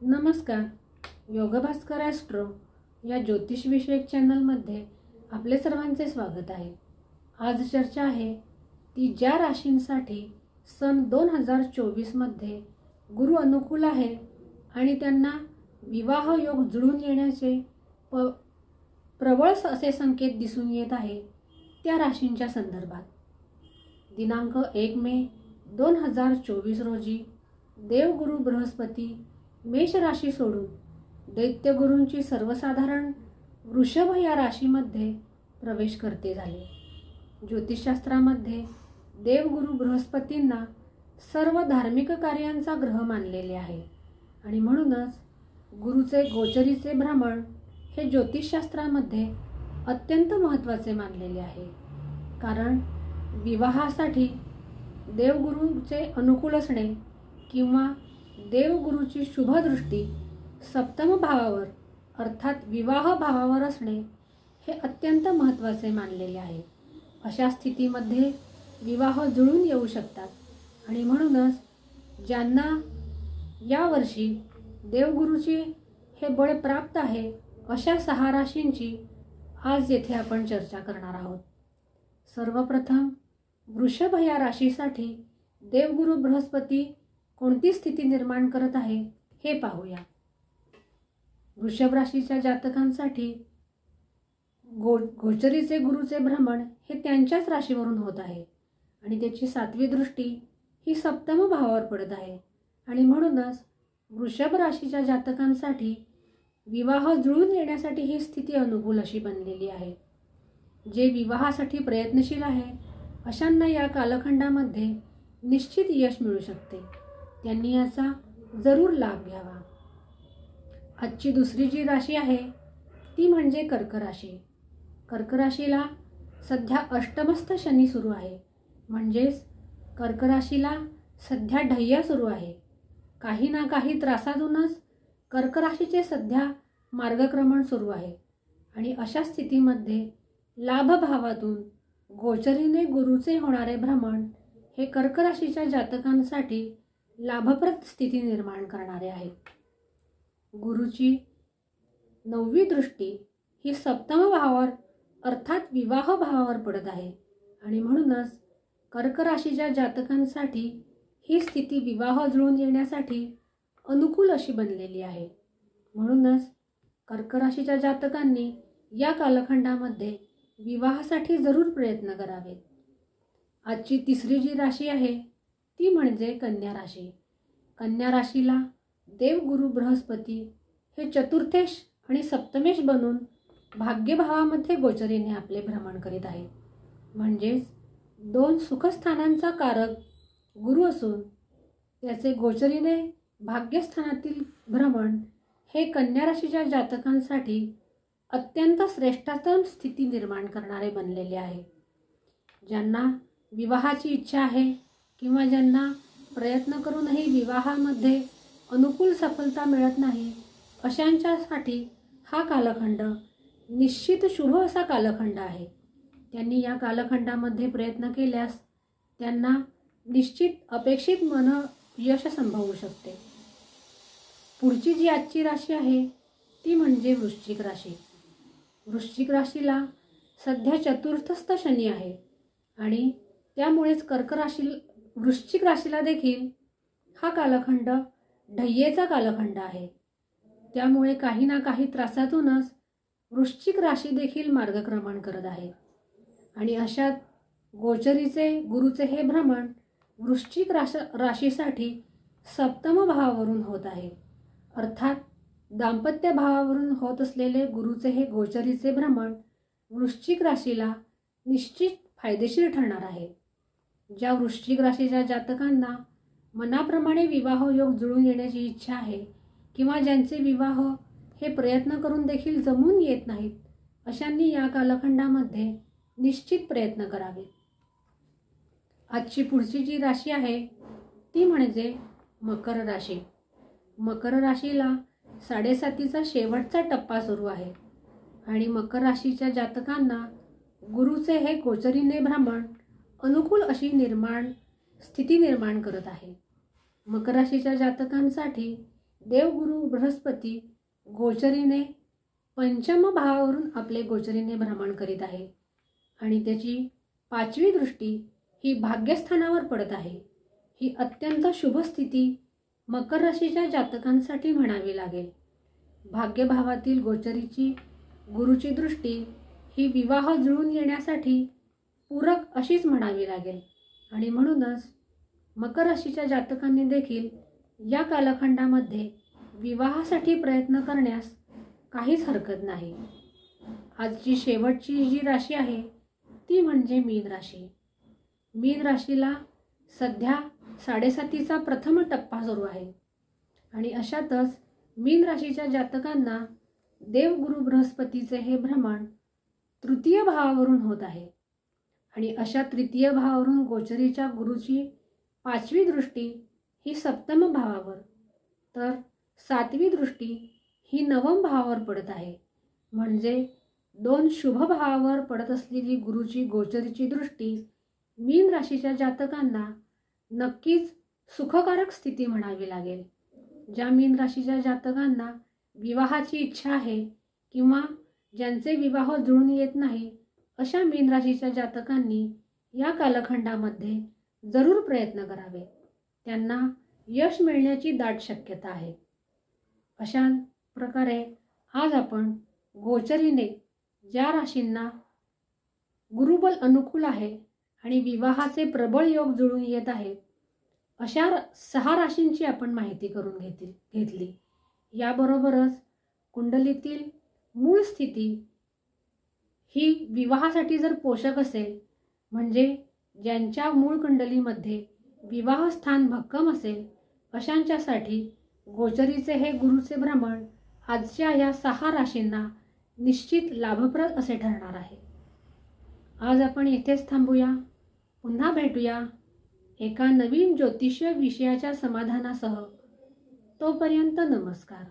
नमस्कार. योगभास्कर ॲस्ट्रो या ज्योतिषविषयक चॅनलमध्ये आपले सर्वांचे स्वागत आहे. आज चर्चा आहे ती ज्या राशींसाठी सन 2024 मध्ये गुरु अनुकूल आहे आणि त्यांना विवाह योग जुळून येण्याचे प्रबळ असे संकेत दिसून येत आहे, त्या राशींच्या संदर्भात. दिनांक 1 मे 2024 रोजी देवगुरु बृहस्पती मेष राशी सोडून दैत्यगुरूंची सर्वसाधारण वृषभ या राशीमध्ये प्रवेश करते झाले. ज्योतिषशास्त्रामध्ये देवगुरु बृहस्पतींना सर्व धार्मिक कार्यांचा ग्रह मानलेले आहे आणि म्हणूनच गुरुचे गोचरीचे भ्रमण हे ज्योतिषशास्त्रामध्ये अत्यंत महत्त्वाचे मानलेले आहे. कारण विवाहासाठी देवगुरूचे अनुकूल असणे किंवा देवगुरूची शुभदृष्टी सप्तम भावावर अर्थात विवाह भावावर असणे हे अत्यंत महत्त्वाचे मानलेले आहे. अशा स्थितीमध्ये विवाह जुळून येऊ शकतात आणि म्हणूनच ज्यांना यावर्षी देवगुरूची हे बळ प्राप्त आहे अशा 6 राशींची आज येथे आपण चर्चा करणार आहोत. सर्वप्रथम वृषभ या राशीसाठी देवगुरु बृहस्पती कोणती स्थिती निर्माण करत आहे हे पाहूया. वृषभ राशीच्या जातकांसाठी गोचरीचे गुरुचे भ्रमण हे त्यांच्याच राशीवरून होत आहे आणि त्याची 7वी दृष्टी ही सप्तम भावावर पडत आहे आणि म्हणूनच वृषभ राशीच्या जातकांसाठी विवाह जुळून येण्यासाठी ही स्थिती अनुकूल अशी बनलेली आहे. जे विवाहासाठी प्रयत्नशील आहे अशांना या कालखंडामध्ये निश्चित यश मिळू शकते. त्यांनी याचा जरूर लाभ घ्यावा. आजची दुसरी जी राशी आहे ती म्हणजे कर्क राशी. कर्क राशीला सध्या अष्टमस्थ शनी सुरू आहे, म्हणजेच कर्क राशीला सध्या ढय्या सुरू आहे. काही ना काही त्रासातूनच कर्क राशीचे सध्या मार्गक्रमण सुरू आहे आणि अशा स्थितीमध्ये लाभभावातून गोचरीने गुरुचे होणारे भ्रमण हे कर्क राशीच्या जातकांसाठी लाभप्रद स्थिती निर्माण करणारे आहे. गुरुची 9वी दृष्टी ही सप्तम भावावर अर्थात विवाह भावावर पडत आहे आणि म्हणूनच कर्क राशीच्या जातकांसाठी ही स्थिती विवाह जुळून येण्यासाठी अनुकूल अशी बनलेली आहे. म्हणूनच कर्क राशीच्या जातकांनी या कालखंडामध्ये विवाहासाठी जरूर प्रयत्न करावेत. आजची तिसरी जी राशी आहे ती म्हणजे कन्या राशी. कन्या राशीला देवगुरु बृहस्पती हे चतुर्थेश आणि सप्तमेश बनून भाग्यभावामध्ये गोचरीने आपले भ्रमण करीत आहे. म्हणजेच 2 सुखस्थानांचा कारक गुरु असून त्याचे गोचरीने भाग्यस्थानातील भ्रमण हे कन्या राशीच्या जातकांसाठी अत्यंत श्रेष्ठतम स्थिती निर्माण करणारे बनलेले आहे. ज्यांना विवाहाची इच्छा आहे किंवा ज्यांना प्रयत्न करूनही विवाहामध्ये अनुकूल सफलता मिळत नाही अशांच्यासाठी हा कालखंड निश्चित शुभ असा कालखंड आहे. त्यांनी या कालखंडामध्ये प्रयत्न केल्यास त्यांना निश्चित अपेक्षित यश संभवू शकते. पुढची जी आजची राशी आहे ती म्हणजे वृश्चिक राशी. वृश्चिक राशीला सध्या चतुर्थस्थ शनी आहे आणि त्यामुळेच वृश्चिक राशीला देखील हा कालखंड ढय्येचा कालखंड आहे. त्यामुळे काही ना काही त्रासातूनच वृश्चिक राशी देखील मार्गक्रमण करत आहे आणि अशात गोचरीचे गुरुचे हे भ्रमण वृश्चिक राशीसाठी सप्तम भावावरून होत आहे. अर्थात दाम्पत्य भावावरून होत असलेले गुरुचे हे गोचरीचे भ्रमण वृश्चिक राशीला निश्चित फायदेशीर ठरणार आहे. ज्या वृश्चिक राशीच्या जातकांना मनाप्रमाणे विवाह योग जुळून येण्याची इच्छा आहे किंवा ज्यांचे विवाह हे प्रयत्न करून देखील जमून येत नाहीत अशांनी या कालखंडामध्ये निश्चित प्रयत्न करावे. आजची पुढची जी राशी आहे ती म्हणजे मकर राशी. मकर राशीला 7.5चा शेवटचा टप्पा सुरू आहे आणि मकर राशीच्या जातकांना गुरुचे हे गोचरीने भ्रमण अनुकूल अशी स्थिती निर्माण करत आहे. मकर राशीच्या जातकांसाठी देवगुरु बृहस्पती गोचरीने पंचम भावावरून आपले गोचरीने भ्रमण करीत आहे आणि त्याची 5वी दृष्टी ही भाग्यस्थानावर पडत आहे। ही अत्यंत शुभ स्थिती मकर राशीच्या जातकांसाठी म्हणावी लागेल। भाग्यभावातील गोचरीची गुरुची दृष्टी ही विवाह जुळून येण्यासाठी पूरक अशीच म्हणावी लागेल आणि म्हणूनच मकर राशीच्या जातकांनी देखील या कालखंडामध्ये विवाहासाठी प्रयत्न करण्यास काहीच हरकत नाही। आजची शेवटची जी राशी आहे ती म्हणजे मीन राशी। मीन राशीला सध्या 7.5चा प्रथम टप्पा सुरू आहे आणि अशातच मीन राशीच्या जातकांना देवगुरु बृहस्पतीचे हे भ्रमण 3य भावावरून होत आहे आणि अशा 3य भावावरून गोचरीच्या गुरुची 5वी दृष्टी ही सप्तम भावावर तर 7वी दृष्टी ही नवम भावावर पडत आहे। म्हणजे 2 शुभ भावावर पडत असलेली गुरुची गोचरीची दृष्टी मीन राशीच्या जातकांना नक्कीच सुखकारक स्थिती म्हणावी लागेल। ज्या मीन राशीच्या जातकांना विवाहाची इच्छा आहे किंवा ज्यांचे विवाह जुळून येत नाही अशा मीन राशीच्या जातकांनी या कालखंडामध्ये जरूर प्रयत्न करावे। त्यांना यश मिळण्याची दाट शक्यता आहे। अशा प्रकारे आज आपण गोचरीने ज्या राशींना गुरुबल अनुकूल आहे आणि विवाहाचे प्रबळ योग जुळून येत आहेत अशा 6 राशींची आपण माहिती करून घेतली। याबरोबरच कुंडलीतील मूळ स्थिती ही विवाहासाठी जर पोषक असेल म्हणजे ज्यांच्या मूळ कुंडलीमध्ये विवाह स्थान भक्कम असेल अशांच्यासाठी गोचरीचे हे गुरुचे भ्रमण आजच्या या 6 राशींना निश्चित लाभप्रद असे ठरणार आहे। आज आपण येथेच थांबूया। पुन्हा भेटूया एका नवीन ज्योतिष्य विषयाच्या समाधानासह। तोपर्यंत नमस्कार।